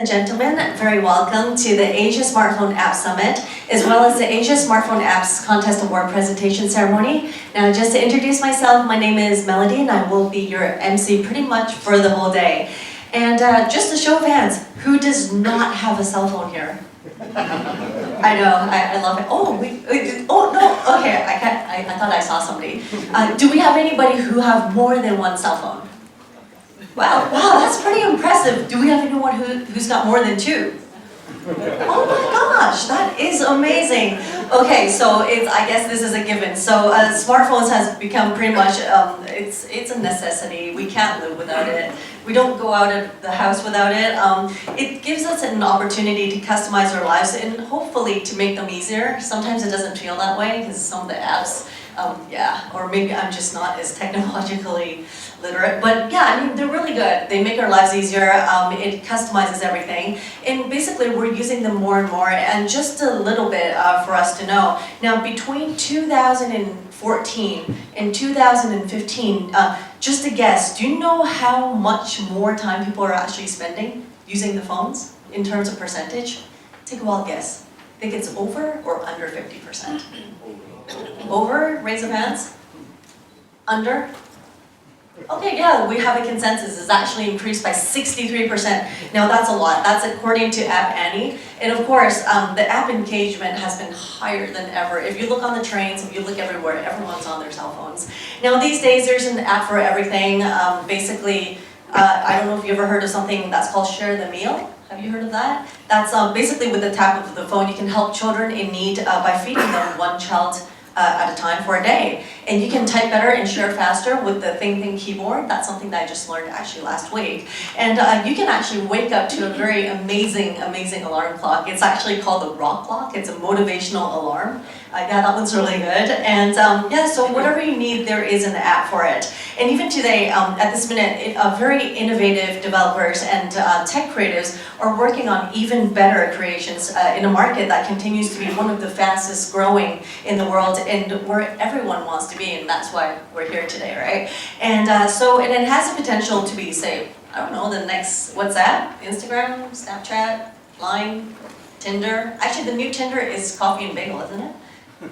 Gentlemen, very welcome to the Asia Smartphone App Summit, as well as the Asia Smartphone Apps Contest Award presentation ceremony. Now, just to introduce myself, my name is Melody, and I will be your MC pretty much for the whole day. And just a show of hands, who does not have a cell phone here? I know, I love it. Oh, no, okay, I thought I saw somebody. Do we have anybody who have more than one cell phone? Wow, that's pretty impressive. Do we have anyone who's got more than two? Oh my gosh, that is amazing. Okay, so I guess this is a given. So smartphones has become pretty much, it's a necessity. We can't live without it. We don't go out of the house without it. It gives us an opportunity to customize our lives and hopefully to make them easier. Sometimes it doesn't feel that way because some of the apps, or maybe I'm just not as technologically literate, but yeah, I mean, they're really good. They make our lives easier, it customizes everything, and basically we're using them more and more, and just a little bit for us to know. Now, between 2014 and 2015, just a guess, do you know how much more time people are actually spending using the phones in terms of percentage? Take a wild guess. Think it's over or under 50%? Over? Raise of hands. Under? Okay, yeah, we have a consensus. It's actually increased by 63%. Now that's a lot. That's according to App Annie. And of course, the app engagement has been higher than ever. If you look on the trains, if you look everywhere, everyone's on their cell phones. Now these days, there's an app for everything. Basically, I don't know if you ever heard of something that's called Share the Meal. Have you heard of that? That's basically with the tap of the phone, you can help children in need by feeding them one child at a time for a day. And you can type better and share faster with the Think keyboard. That's something that I just learned actually last week. And you can actually wake up to a very amazing alarm clock. It's actually called the Rock Clock. It's a motivational alarm. Yeah, that one's really good. And yeah, so whatever you need, there is an app for it. And even today, at this minute, very innovative developers and tech creatives are working on even better creations in a market that continues to be one of the fastest growing in the world and where everyone wants to be, and that's why we're here today, right? And and it has the potential to be, say, I don't know, the next WhatsApp, Instagram, Snapchat, Line, Tinder. Actually, the new Tinder is Coffee and Bagel, isn't it?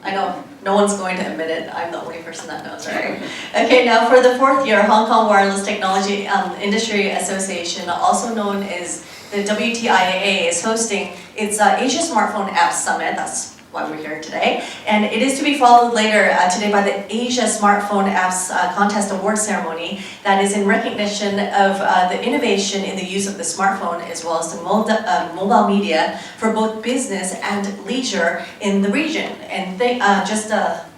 I know, no one's going to admit it. I'm the only person that knows, right? Okay, now for the fourth year, Hong Kong Wireless Technology Industry Association, also known as the WTIA, is hosting its Asia Smartphone Apps Summit. That's why we're here today. And it is to be followed later today by the Asia Smartphone Apps Contest Award Ceremony that is in recognition of the innovation in the use of the smartphone as well as the mobile media for both business and leisure in the region. And they just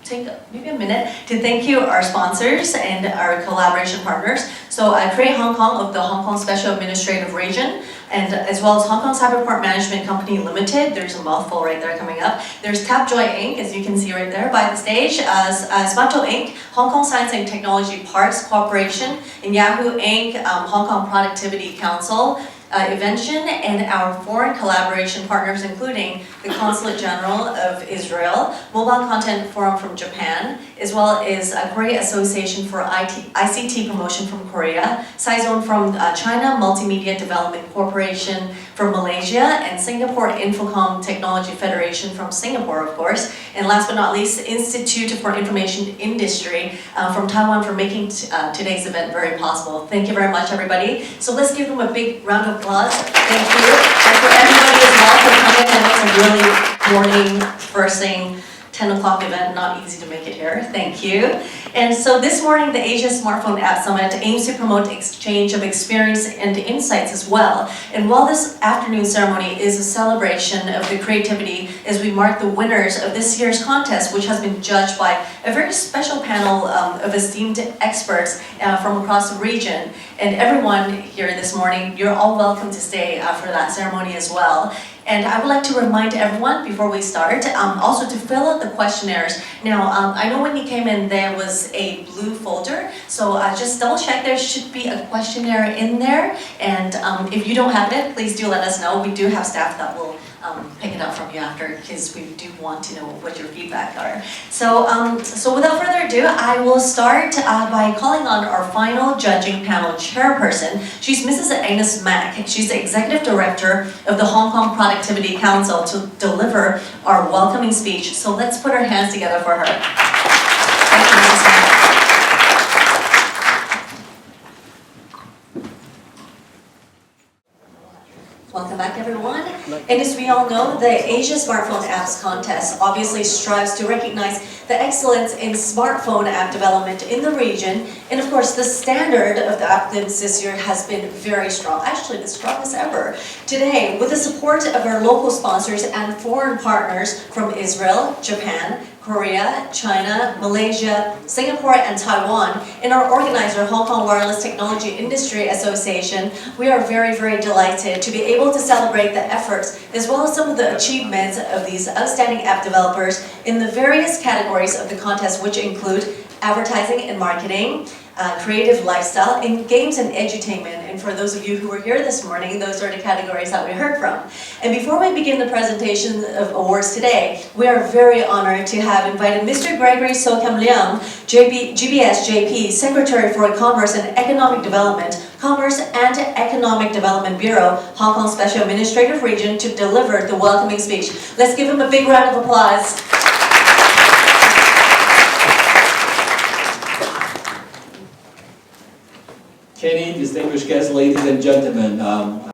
take maybe a minute to thank you our sponsors and our collaboration partners. So Create Hong Kong of the Hong Kong Special Administrative Region, and as well as Hong Kong Cyberport Management Company Limited. There's a mouthful right there coming up. There's Tapjoy Inc., as you can see right there by the stage, Smato Inc., Hong Kong Science and Technology Parks Corporation, and Yahoo Inc., Hong Kong Productivity Council, Evention, and our foreign collaboration partners, including the Consulate General of Israel, Mobile Content Forum from Japan, as well as Korea Association for ICT Promotion from Korea, Saizone from China, Multimedia Development Corporation from Malaysia, and Singapore Infocom Technology Federation from Singapore, of course, and last but not least, Institute for Information Industry from Taiwan for making today's event very possible. Thank you very much, everybody. So let's give them a big round of applause. Thank you. And for everybody as well for coming. I know it's a really morning, first thing, 10 o'clock event, not easy to make it here. Thank you. And so this morning, the Asia Smartphone App Summit aims to promote exchange of experience and insights as well. And while this afternoon ceremony is a celebration of the creativity as we mark the winners of this year's contest, which has been judged by a very special panel of esteemed experts from across the region. And everyone here this morning, you're all welcome to stay for that ceremony as well. And I would like to remind everyone before we start, also to fill out the questionnaires. Now, I know when you came in there was a blue folder, so just double check there should be a questionnaire in there. And if you don't have it, please do let us know. We do have staff that will pick it up from you after, because we do want to know what your feedback are. So without further ado, I will start by calling on our final judging panel chairperson. She's Mrs. Agnes Mack. She's the Executive Director of the Hong Kong Productivity Council to deliver our welcoming speech. So let's put our hands together for her. Thank you, Mrs. Mack. Welcome back, everyone. And as we all know, the Asia Smartphone Apps Contest obviously strives to recognize the excellence in smartphone app development in the region. And of course, the standard of the applicants this year has been very strong, actually the strongest ever. Today, with the support of our local sponsors and foreign partners from Israel, Japan, Korea, China, Malaysia, Singapore, and Taiwan, and our organizer, Hong Kong Wireless Technology Industry Association, we are very, very delighted to be able to celebrate the efforts as well as some of the achievements of these outstanding app developers in the various categories of the contest, which include advertising and marketing, creative lifestyle, and games and edutainment. And for those of you who were here this morning, those are the categories that we heard from. And before we begin the presentation of awards today, we are very honored to have invited Mr. Gregory Sokam Leung, GBS JP, Secretary for Commerce and Economic Development, Commerce and Economic Development Bureau, Hong Kong Special Administrative Region, to deliver the welcoming speech. Let's give him a big round of applause. Kenny, distinguished guests, ladies and gentlemen,